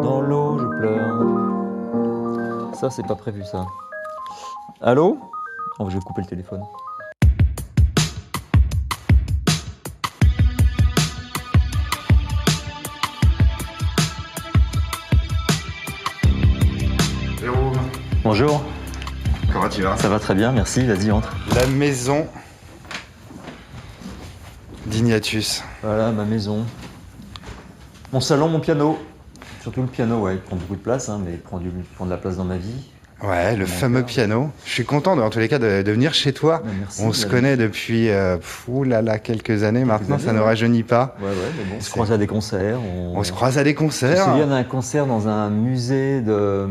Dans l'eau, je pleure. Ça, c'est pas prévu, ça. Allô? Oh, je vais couper le téléphone. Jérôme, Bonjour, comment tu vas? ça va très bien, merci, vas-y, entre. La maison d'Ignatius. Voilà, ma maison. Mon salon, mon piano. Surtout le piano, ouais, il prend beaucoup de place, hein, mais il prend de la place dans ma vie. Ouais, le Mon fameux père. piano. Je suis content, en tous les cas, de venir chez toi. Merci, On se David. connaît depuis quelques années maintenant, années, ça ne ouais. rajeunit pas. Ouais, mais bon, on se C'est- croise à des concerts. On se croise à des Je me concerts. souviens d'un concert dans un musée de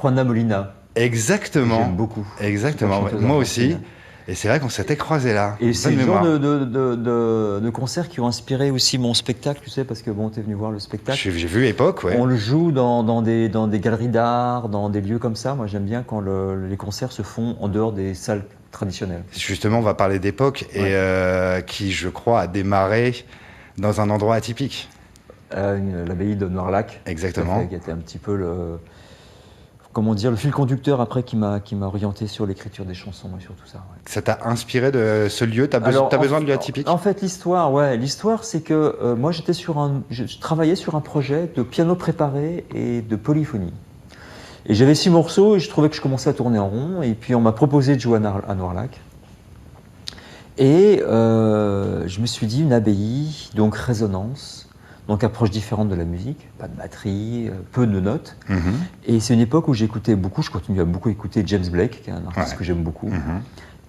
Juana Molina. Exactement. J'aime beaucoup. Exactement, C'est une chanteuse moi aussi. argentine. Et c'est vrai qu'on s'était croisés là. Et c'est Bonne le genre mémoire. de concerts qui ont inspiré aussi mon spectacle, tu sais, parce que bon, t'es venu voir le spectacle. J'ai vu Époque, ouais. On le joue dans des galeries d'art, dans des lieux comme ça. Moi, j'aime bien quand les concerts se font en dehors des salles traditionnelles. Justement, on va parler d'Époque et qui, je crois, a démarré dans un endroit atypique. L'abbaye de Noirlac. Exactement. Tout à fait, qui était un petit peu le fil conducteur après qui m'a orienté sur l'écriture des chansons et sur tout ça. Ouais. Ça t'a inspiré de ce lieu? T'as besoin de lieu atypique? En fait, l'histoire, c'est que moi, je travaillais sur un projet de piano préparé et de polyphonie. Et j'avais 6 morceaux et je trouvais que je commençais à tourner en rond. Et puis, on m'a proposé de jouer à Noirlac. Et je me suis dit, une abbaye, donc résonance, donc approche différente de la musique, pas de batterie, peu de notes. Mhm. Et c'est une époque où j'écoutais beaucoup, je continue à beaucoup écouter James Blake, qui est un artiste que j'aime beaucoup,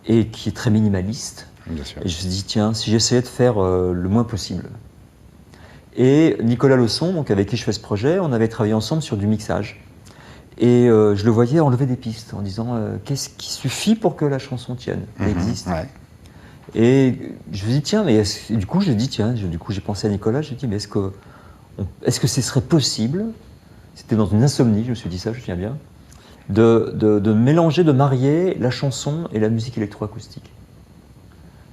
et qui est très minimaliste. Bien sûr. Et je me suis dit, tiens, si j'essayais de faire le moins possible. Et Nicolas Leçon, donc avec qui je fais ce projet, on avait travaillé ensemble sur du mixage. Et je le voyais enlever des pistes en disant, qu'est-ce qui suffit pour que la chanson tienne, existe. Ouais. Et je me dis, tiens, mais du coup, j'ai pensé à Nicolas, j'ai dit, mais est-ce que ce serait possible, c'était dans une insomnie, je me suis dit ça, je me souviens bien, de mélanger, de marier la chanson et la musique électroacoustique.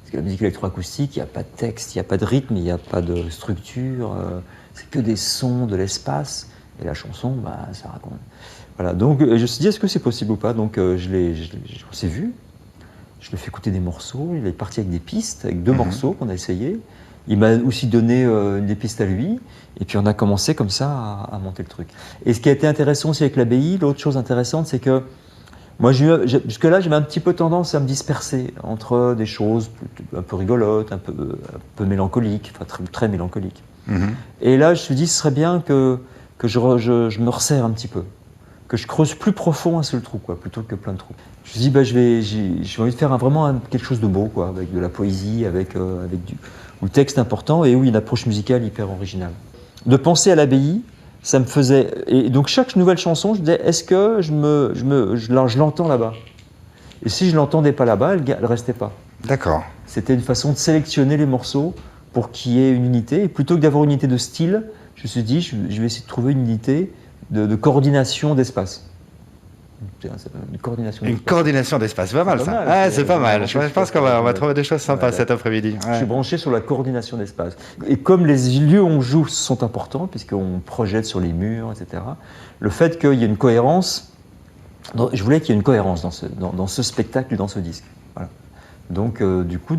Parce que la musique électroacoustique, il n'y a pas de texte, il n'y a pas de rythme, il n'y a pas de structure, c'est que des sons, de l'espace, et la chanson, ça raconte. Voilà, donc je me suis dit, est-ce que c'est possible ou pas? Donc on s'est vu. Je lui ai fait écouter des morceaux, il est parti avec des pistes, avec 2 morceaux qu'on a essayés. Il m'a aussi donné des pistes à lui, et puis on a commencé comme ça à monter le truc. Et ce qui a été intéressant aussi avec l'abbaye, l'autre chose intéressante, c'est que moi, jusque-là, j'avais un petit peu tendance à me disperser entre des choses un peu rigolotes, un peu mélancoliques, enfin très, très mélancoliques. Et là, je me suis dit, ce serait bien que je me resserre un petit peu, que je creuse plus profond un seul trou, quoi, plutôt que plein de trous. Je me suis dit, j'ai envie de faire vraiment quelque chose de beau, quoi, avec de la poésie, où le texte est important et où il y a une approche musicale hyper originale. De penser à l'abbaye, ça me faisait... Et donc chaque nouvelle chanson, je disais, est-ce que je l'entends là-bas? Et si je ne l'entendais pas là-bas, elle ne restait pas. D'accord. C'était une façon de sélectionner les morceaux pour qu'il y ait une unité. Et plutôt que d'avoir une unité de style, je me suis dit, je vais essayer de trouver une unité de coordination d'espace. Une coordination d'espace, c'est pas mal C'est pas ça. mal, C'est pas mal. Je pense qu'on va trouver des choses sympas Ouais. cet après-midi. Je suis branché sur la coordination d'espace. Et comme les lieux où on joue sont importants, puisqu'on projette sur les murs, etc., le fait qu'il y ait une cohérence, je voulais qu'il y ait une cohérence dans ce spectacle, dans ce disque. Voilà. Donc, du coup,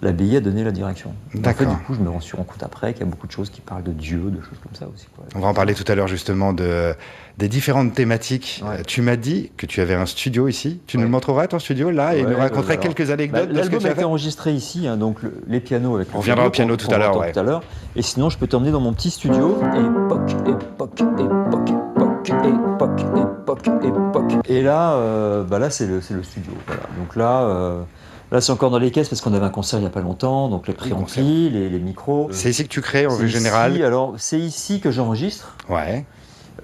l'abbaye a donné la direction. En fait, du coup, je me suis rendu compte après qu'il y a beaucoup de choses qui parlent de Dieu, de choses comme ça aussi, quoi. On va en parler tout à l'heure justement des différentes thématiques. Ouais. Tu m'as dit que tu avais un studio ici. Tu nous le montreras ton studio là et nous raconterais quelques anecdotes de ce que L'album tu a as été fait. enregistré ici, hein, donc les pianos avec. On reviendra au piano tout à l'heure, ouais. Et sinon, je peux t'emmener dans mon petit studio. Époque. Et là, là c'est le studio. Voilà. Donc là, c'est encore dans les caisses parce qu'on avait un concert il n'y a pas longtemps, donc les préamplis, les micros. C'est ici que tu crées en vue générale. Alors, c'est ici que j'enregistre. Ouais.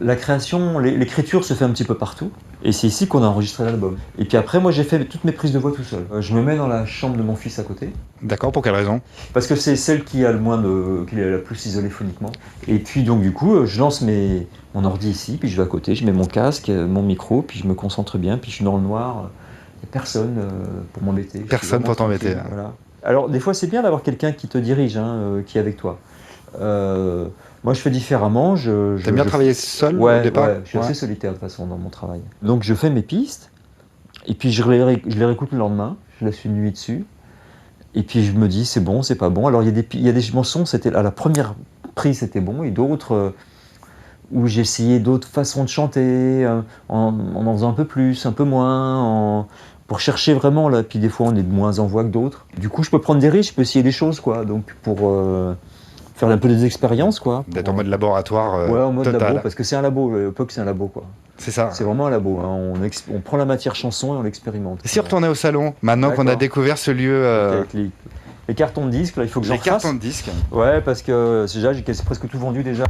La création, l'écriture se fait un petit peu partout. Et c'est ici qu'on a enregistré l'album. Et puis après, moi, j'ai fait toutes mes prises de voix tout seul. Je me mets dans la chambre de mon fils à côté. D'accord, pour quelle raison? Parce que c'est celle qui a qui est la plus isolée phoniquement. Et puis donc du coup, je lance mon ordi ici, puis je vais à côté, je mets mon casque, mon micro, puis je me concentre bien, puis je suis dans le noir. Il n'y a personne pour m'embêter. Personne pour t'embêter. Voilà. Alors des fois, c'est bien d'avoir quelqu'un qui te dirige, qui est avec toi. Moi, je fais différemment. T'aimes bien travailler seul ouais, au départ? Ouais, je suis assez solitaire de toute façon dans mon travail. Donc, je fais mes pistes, et puis je les réécoute le lendemain, je laisse une nuit dessus, et puis je me dis c'est bon, c'est pas bon. Alors, il y a des chansons, c'était à la première prise, c'était bon, et d'autres où j'ai essayé d'autres façons de chanter, en faisant un peu plus, un peu moins, pour chercher vraiment, là. Puis des fois, on est de moins en voix que d'autres. Du coup, je peux prendre des risques, je peux essayer des choses, quoi. Donc, pour faire un peu des expériences, quoi. D'être en mode laboratoire ouais, en mode total. labo, parce que c'est un labo, le POC, c'est un labo, quoi. C'est ça. C'est vraiment un labo, hein. On prend la matière chanson et on l'expérimente. Si on retournait au salon, maintenant qu'on a découvert ce lieu... Avec les cartons de disques, là, il faut que j'en fasse. Les cartons de disques. Ouais, parce que déjà, j'ai presque tout vendu déjà.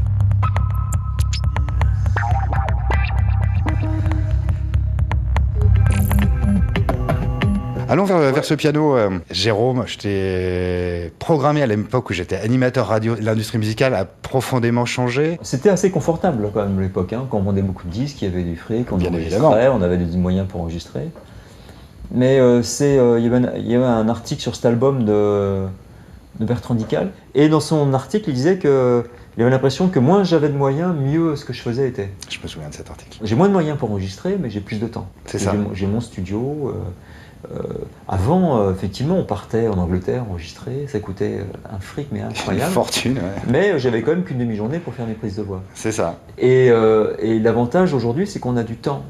Allons vers ce piano. Jérôme, je t'ai programmé à l'époque où j'étais animateur radio. L'industrie musicale a profondément changé. C'était assez confortable quand même à l'époque, hein, quand on vendait beaucoup de disques, il y avait du fric, on Bien enregistrait, évidemment. on avait des moyens pour enregistrer. Mais il y avait un article sur cet album de Bertrand Dical, et dans son article, il disait qu'il avait l'impression que moins j'avais de moyens, mieux ce que je faisais était. Je me souviens de cet article. J'ai moins de moyens pour enregistrer, mais j'ai plus de temps. C'est ça. J'ai mon studio. Avant, effectivement, on partait en Angleterre enregistrer, ça coûtait un fric, mais Une incroyable. fortune, ouais. Mais j'avais quand même qu'une demi-journée pour faire mes prises de voix. C'est ça. Et l'avantage aujourd'hui, c'est qu'on a du temps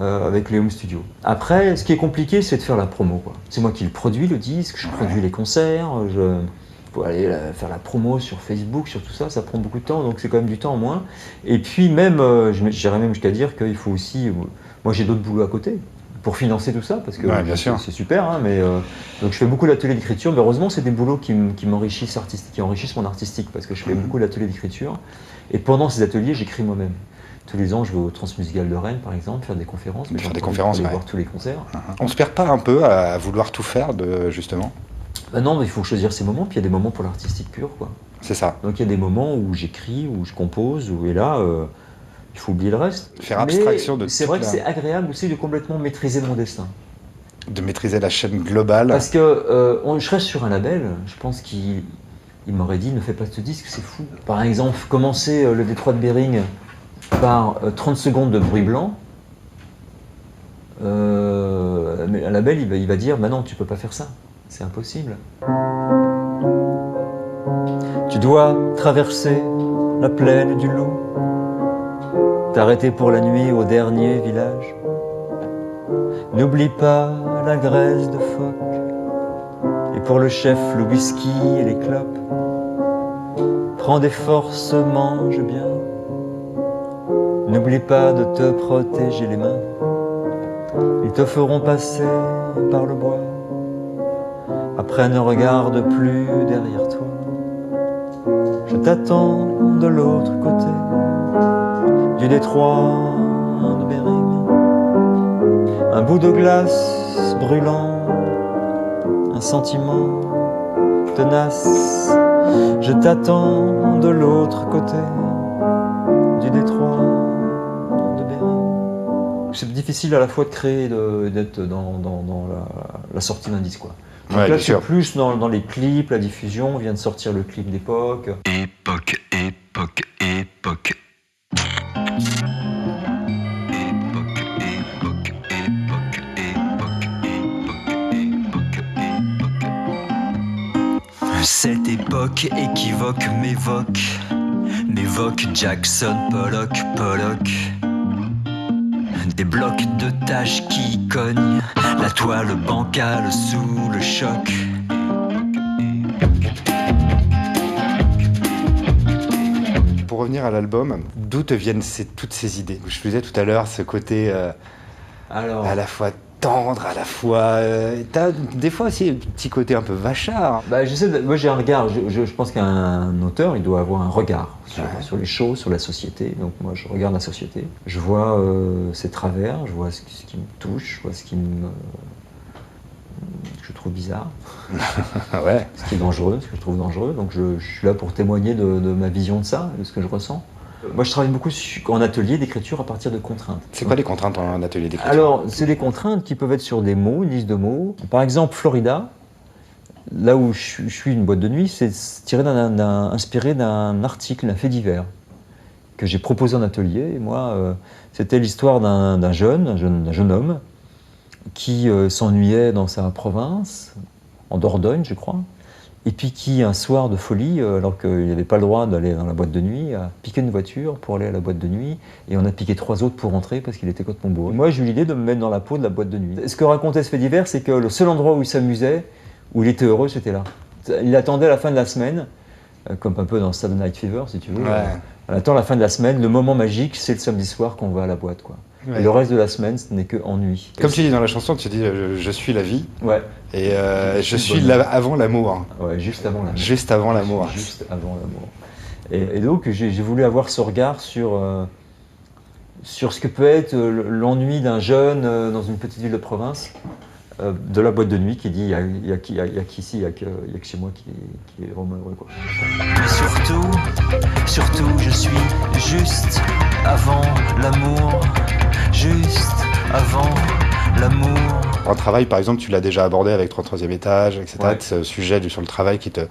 avec les home studios. Après, ce qui est compliqué, c'est de faire la promo, quoi. C'est moi qui le produis, le disque, je produis les concerts, faut aller faire la promo sur Facebook, sur tout ça, ça prend beaucoup de temps, donc c'est quand même du temps en moins. Et puis même, j'irais même jusqu'à dire qu'il faut aussi... moi j'ai d'autres boulots à côté pour financer tout ça, parce que ouais, bien sûr. C'est super, hein, mais donc je fais beaucoup d'ateliers d'écriture, mais heureusement c'est des boulots qui m'enrichissent qui enrichissent mon artistique, parce que je fais beaucoup d'ateliers d'écriture, et pendant ces ateliers j'écris moi-même. Tous les ans je vais au Transmusical de Rennes par exemple, faire des conférences, Faire des conférences, aller ouais. voir tous les concerts. On se perd pas un peu à vouloir tout faire, justement? Ben non, mais il faut choisir ses moments, puis il y a des moments pour l'artistique pur, quoi. C'est ça. Donc il y a des moments où j'écris, où je compose, et là, il faut oublier le reste. Faire abstraction de c'est vrai que c'est agréable aussi de complètement maîtriser mon destin. De maîtriser la chaîne globale. Parce que je reste sur un label, je pense qu'il m'aurait dit ne fais pas ce disque, c'est fou. Par exemple, commencer le Détroit de Bering par 30 secondes de bruit blanc, mais un label il va dire bah non, tu peux pas faire ça, c'est impossible. Tu dois traverser la plaine du loup, t'arrêter pour la nuit au dernier village. N'oublie pas la graisse de phoque, et pour le chef le whisky et les clopes. Prends des forces, mange bien. N'oublie pas de te protéger les mains. Ils te feront passer par le bois. Après ne regarde plus derrière toi. Je t'attends de l'autre côté du détroit de Bering. Un bout de glace brûlant, un sentiment tenace. Je t'attends de l'autre côté du détroit de Bering. C'est difficile à la fois de créer et d'être dans la sortie d'un disque, quoi. Donc ouais, là, c'est plus dans les clips, la diffusion. On vient de sortir le clip d'époque. Époque. Cette époque équivoque m'évoque Jackson, Pollock. Des blocs de taches qui cognent, la toile bancale sous le choc. Pour revenir à l'album, d'où te viennent toutes ces idées? Je faisais tout à l'heure ce côté Alors, à la fois tendre, à la fois... t'as des fois aussi un petit côté un peu vachard. bah, moi j'ai un regard, je pense qu'un auteur il doit avoir un regard sur les choses, sur la société. Donc moi je regarde la société, je vois ses travers, je vois ce qui me touche, je vois ce que je trouve bizarre, Ouais. ce qui est dangereux, ce que je trouve dangereux. Donc je suis là pour témoigner de ma vision de ça, de ce que je ressens. Moi je travaille beaucoup en atelier d'écriture à partir de contraintes. C'est quoi les contraintes en atelier d'écriture? Alors, c'est des contraintes qui peuvent être sur des mots, une liste de mots. Par exemple, Florida, là où je suis une boîte de nuit, c'est inspiré d'un article, d'un fait divers, que j'ai proposé en atelier. Et moi, c'était l'histoire d'un jeune homme, qui s'ennuyait dans sa province, en Dordogne, je crois, et puis qui, un soir de folie, alors qu'il n'avait pas le droit d'aller dans la boîte de nuit, a piqué une voiture pour aller à la boîte de nuit, et on a piqué 3 autres pour rentrer parce qu'il était complètement bourré. Moi, j'ai eu l'idée de me mettre dans la peau de la boîte de nuit. Ce que racontait ce fait divers, c'est que le seul endroit où il s'amusait, où il était heureux, c'était là. Il attendait la fin de la semaine, comme un peu dans Saturday Night Fever, si tu veux. Ouais. On attend la fin de la semaine, le moment magique, c'est le samedi soir qu'on va à la boîte, quoi. Ouais. Et le reste de la semaine, ce n'est que ennui. Comme tu dis dans la chanson, tu dis je suis la vie Ouais. et je suis bonheur. avant l'amour. Ouais, juste avant l'amour. Juste avant l'amour. Juste avant l'amour. Et donc, j'ai voulu avoir ce regard sur ce que peut être l'ennui d'un jeune dans une petite ville de province, de la boîte de nuit qui dit il y a qu'ici, il n'y a que chez moi qui est vraiment heureux, quoi. Mais surtout, je suis juste avant l'amour. Juste avant l'amour. En travail, par exemple, tu l'as déjà abordé avec 33e étage, etc. Ouais. Ce sujet sur le travail qui te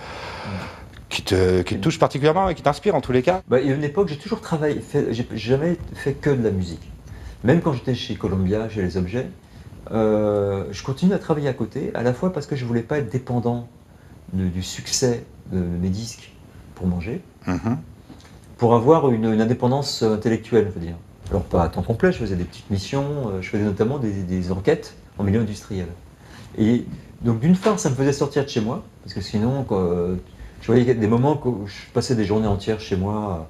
touche particulièrement et qui t'inspire en tous les cas. Bah, il y a une époque, j'ai toujours travaillé, j'ai jamais fait que de la musique. Même quand j'étais chez Columbia, chez Les Objets, je continue à travailler à côté, à la fois parce que je voulais pas être dépendant du succès de mes disques pour manger, pour avoir une indépendance intellectuelle, je veux dire. Alors pas à temps complet, je faisais des petites missions, je faisais notamment des enquêtes en milieu industriel. Et donc d'une part, ça me faisait sortir de chez moi, parce que sinon, je voyais des moments où je passais des journées entières chez moi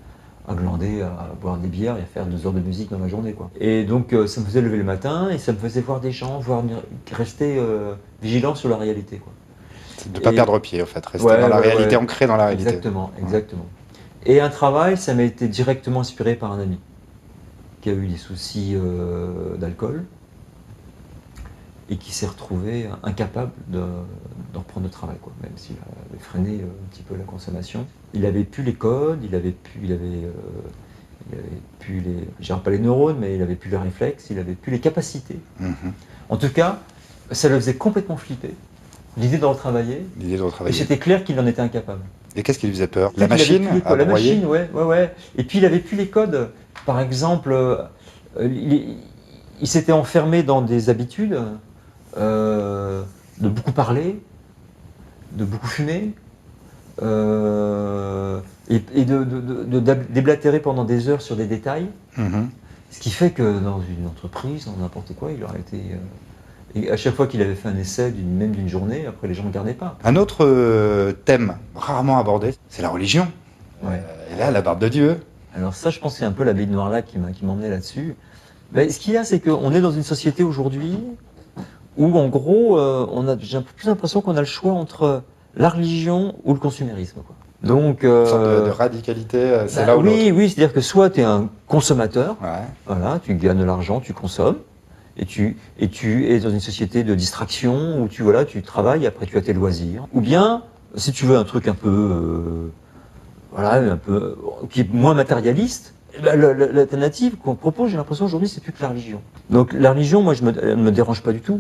à glander, à boire des bières et à faire 2 heures de musique dans la journée, quoi. Et donc ça me faisait lever le matin et ça me faisait voir des gens, rester vigilant sur la réalité, quoi. De ne pas perdre pied, en fait. Rester Ouais, dans la ouais, réalité, ouais. ancré dans la réalité. Exactement. Et un travail, ça m'a été directement inspiré par un ami qui a eu des soucis d'alcool et qui s'est retrouvé incapable de reprendre le travail, quoi, même s'il avait freiné un petit peu la consommation. Il avait plus les codes, il avait plus les, je dirais pas les neurones, mais il avait plus les réflexes, il avait plus les capacités. En tout cas, ça le faisait complètement flipper. L'idée de retravailler. L'idée de Et retravailler. c'était clair qu'il en était incapable. Et qu'est-ce qui lui faisait peur? La Il avait machine plus les codes, à la broyer. machine, ouais. Et puis il avait plus les codes. Par exemple, il s'était enfermé dans des habitudes de beaucoup parler, de beaucoup fumer, et de déblatérer pendant des heures sur des détails. Ce qui fait que dans une entreprise, dans n'importe quoi, il aurait été... et à chaque fois qu'il avait fait un essai même d'une journée, après les gens ne le gardaient pas. Un autre thème rarement abordé, c'est la religion. Ouais. Et là, la barbe de Dieu. Alors ça, je pense que c'est un peu la bille noire là qui m'emmenait là-dessus. Mais ce qu'il y a, c'est qu'on est dans une société aujourd'hui où, en gros, j'ai un peu plus l'impression qu'on a le choix entre la religion ou le consumérisme, quoi. Donc, Une sorte de radicalité, c'est là ou l'autre. oui, c'est-à-dire que soit tu es un consommateur, Ouais. voilà, tu gagnes de l'argent, tu consommes, et tu es dans une société de distraction où tu travailles, après tu as tes loisirs. Ou bien, si tu veux un truc un peu, qui est moins matérialiste, l'alternative qu'on propose, j'ai l'impression aujourd'hui, c'est plus que la religion. Donc la religion, moi, elle me dérange pas du tout.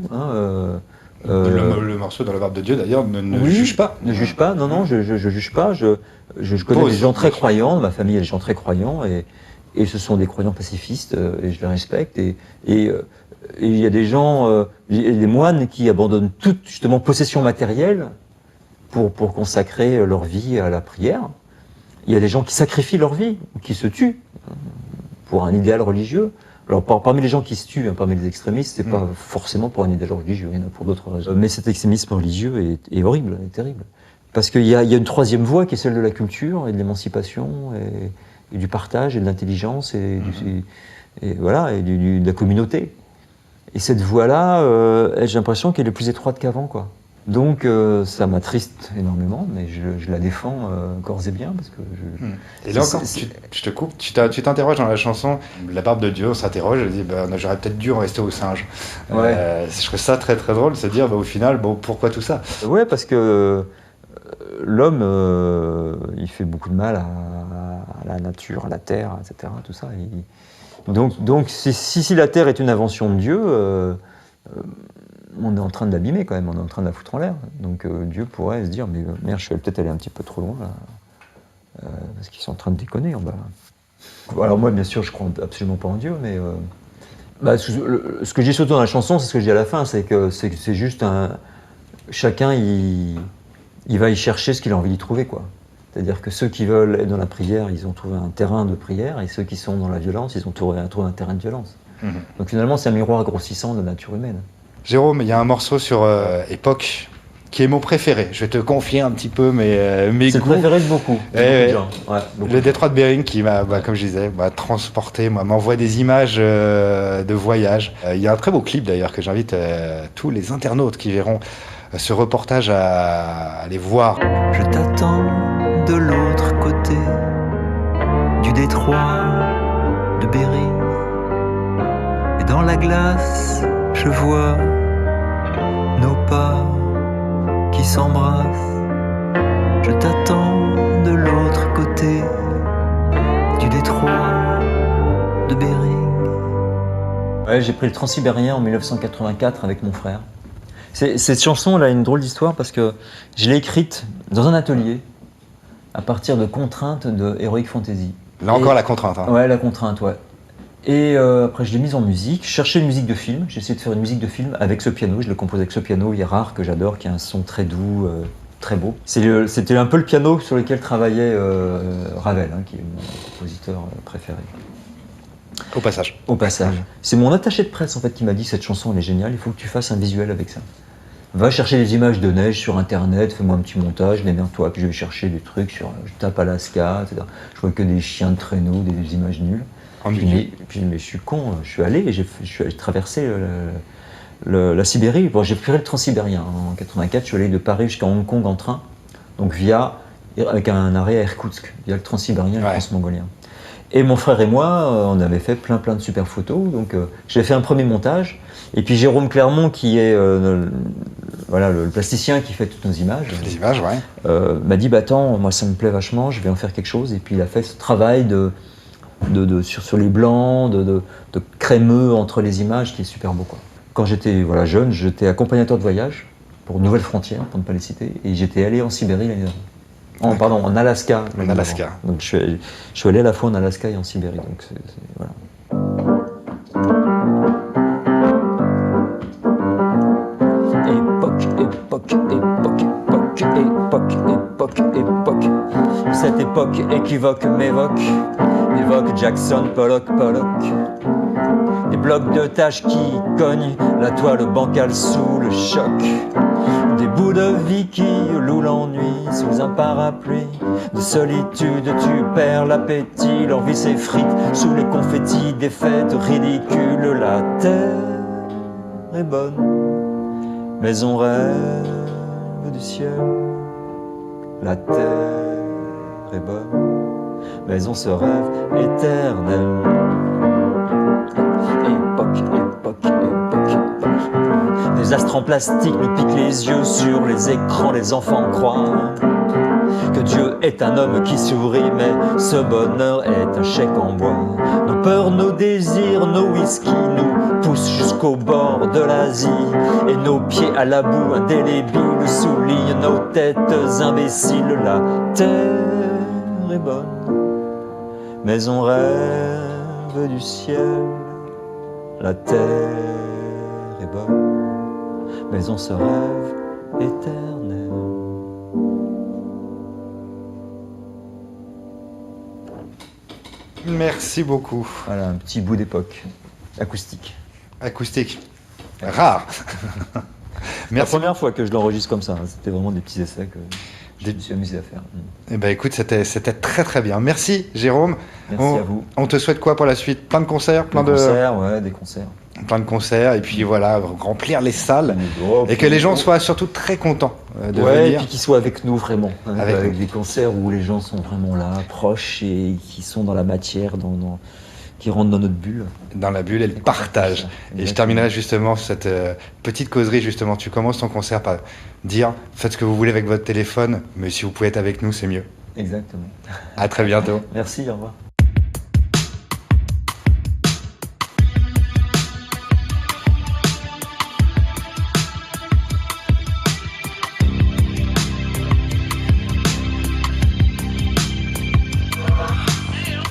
Le morceau dans la barbe de Dieu, d'ailleurs, ne juge pas. Ne juge pas, non, je juge pas. Je connais des gens très croyants, ma famille, il y a des gens très croyants, et ce sont des croyants pacifistes, et je les respecte. Et il y a des gens, des moines qui abandonnent toute, justement, possession matérielle pour consacrer leur vie à la prière. Il y a des gens qui sacrifient leur vie, qui se tuent pour un idéal religieux. Alors parmi les gens qui se tuent, parmi les extrémistes, c'est pas forcément pour un idéal religieux, il y en a pour d'autres raisons. Mais cet extrémisme religieux est horrible, est terrible. Parce qu'il y a une troisième voie qui est celle de la culture et de l'émancipation et du partage et de l'intelligence et de la communauté. Et cette voie-là, j'ai l'impression qu'elle est plus étroite qu'avant, quoi. Donc ça m'attriste énormément, mais je la défends corps et bien parce que Et là encore, je te coupe, tu t'interroges dans la chanson La barbe de Dieu, on s'interroge, je dis j'aurais peut-être dû en rester au singe. Ouais. Je trouve ça très très drôle de se dire au final, pourquoi tout ça? Ouais, parce que l'homme, il fait beaucoup de mal à la nature, à la terre, etc. Tout ça. Donc si la terre est une invention de Dieu, on est en train de l'abîmer quand même, on est en train de la foutre en l'air. Donc Dieu pourrait se dire, mais merde, je suis peut-être allé un petit peu trop loin là, parce qu'ils sont en train de déconner en bas. Alors moi, bien sûr, je crois absolument pas en Dieu, mais ce que je dis surtout dans la chanson, c'est ce que je dis à la fin, c'est que c'est juste chacun, il va y chercher ce qu'il a envie d'y trouver, quoi. C'est-à-dire que ceux qui veulent être dans la prière, ils ont trouvé un terrain de prière, et ceux qui sont dans la violence, ils ont trouvé un terrain de violence. Donc finalement, c'est un miroir grossissant de la nature humaine. Jérôme, il y a un morceau sur Époque qui est mon préféré. Je vais te confier un petit peu mes C'est le goûts. préféré de beaucoup. De gens. Ouais, beaucoup. Le détroit de Bering qui m'a, comme je disais, transporté, m'envoie des images de voyage. Il y a un très beau clip d'ailleurs que j'invite tous les internautes qui verront ce reportage à aller voir. Je t'attends de l'autre côté du détroit de Bering. Et dans la glace, je vois nos pas qui s'embrassent. Je t'attends de l'autre côté du détroit de Bering. Ouais, j'ai pris le Transsibérien en 1984 avec mon frère. Cette chanson, elle a une drôle d'histoire parce que je l'ai écrite dans un atelier à partir de contraintes de Heroic Fantasy. Là encore la contrainte. Hein. Ouais, la contrainte, ouais. Et après, je l'ai mise en musique. Je cherchais une musique de film. J'ai essayé de faire une musique de film avec ce piano. Je le compose avec ce piano, il est rare, que j'adore, qui a un son très doux, très beau. C'était un peu le piano sur lequel travaillait Ravel, hein, qui est mon compositeur préféré. Au passage. Au passage. C'est mon attaché de presse en fait qui m'a dit cette chanson elle est géniale, il faut que tu fasses un visuel avec ça. Va chercher des images de neige sur internet, fais-moi un petit montage, démerde-toi. Puis je vais chercher des trucs je tape Alaska, etc. Je vois que des chiens de traîneau, des images nulles. Puis je suis con, je suis allé, je suis allé traverser la Sibérie. Bon, j'ai fait le Transsibérien en 84, je suis allé de Paris jusqu'à Hong Kong en train, donc avec un arrêt à Irkoutsk, via le Transsibérien et le Transmongolien. Et mon frère et moi, on avait fait plein de super photos, donc j'ai fait un premier montage, et puis Jérôme Clermont, qui est le plasticien qui fait toutes nos images, m'a dit, attends, moi ça me plaît vachement, je vais en faire quelque chose, et puis il a fait ce travail sur les blancs, de crémeux entre les images, qui est super beau, quoi. Quand j'étais jeune, j'étais accompagnateur de voyage pour Nouvelles Frontières, pour ne pas les citer, et j'étais allé en Sibérie l'année dernière. En Alaska. En Alaska. Donc je suis allé à la fois en Alaska et en Sibérie. Donc voilà. Époque. Cette époque équivoque m'évoque Jackson, Pollock. Des blocs de taches qui cognent la toile bancale sous le choc. Des bouts de vie qui louent l'ennui sous un parapluie de solitude. Tu perds l'appétit, l'envie s'effrite sous les confettis des fêtes ridicules. La terre est bonne, mais on rêve du ciel. La terre est bonne, mais on se rêve éternel. Époque. Des astres en plastique nous piquent les yeux sur les écrans, les enfants croient que Dieu est un homme qui sourit, mais ce bonheur est un chèque en bois. Nos peurs, nos désirs, nos whisky nous poussent jusqu'au bord de l'Asie, et nos pieds à la boue indélébiles soulignent nos têtes imbéciles. La terre est bonne, mais on rêve du ciel. La terre est bonne, mais on se rêve éternel. Merci beaucoup. Voilà, un petit bout d'époque. Acoustique. Rare. C'est la première fois que je l'enregistre comme ça. C'était vraiment des petits essais que je me suis amusé à faire. Eh ben écoute, c'était très très bien. Merci Jérôme. Merci à vous. On te souhaite quoi pour la suite? Plein de concerts, Des concerts. Plein de concerts, et puis voilà, remplir les salles, et que les gens soient surtout très contents de venir. Et puis qu'ils soient avec nous vraiment, avec nous. des concerts où les gens sont vraiment là, proches, et qui sont dans la matière, qui rentrent dans notre bulle. Dans la bulle et le partage. Et je terminerai justement cette petite causerie, justement. Tu commences ton concert par dire, faites ce que vous voulez avec votre téléphone, mais si vous pouvez être avec nous, c'est mieux. Exactement. À très bientôt. Merci, au revoir.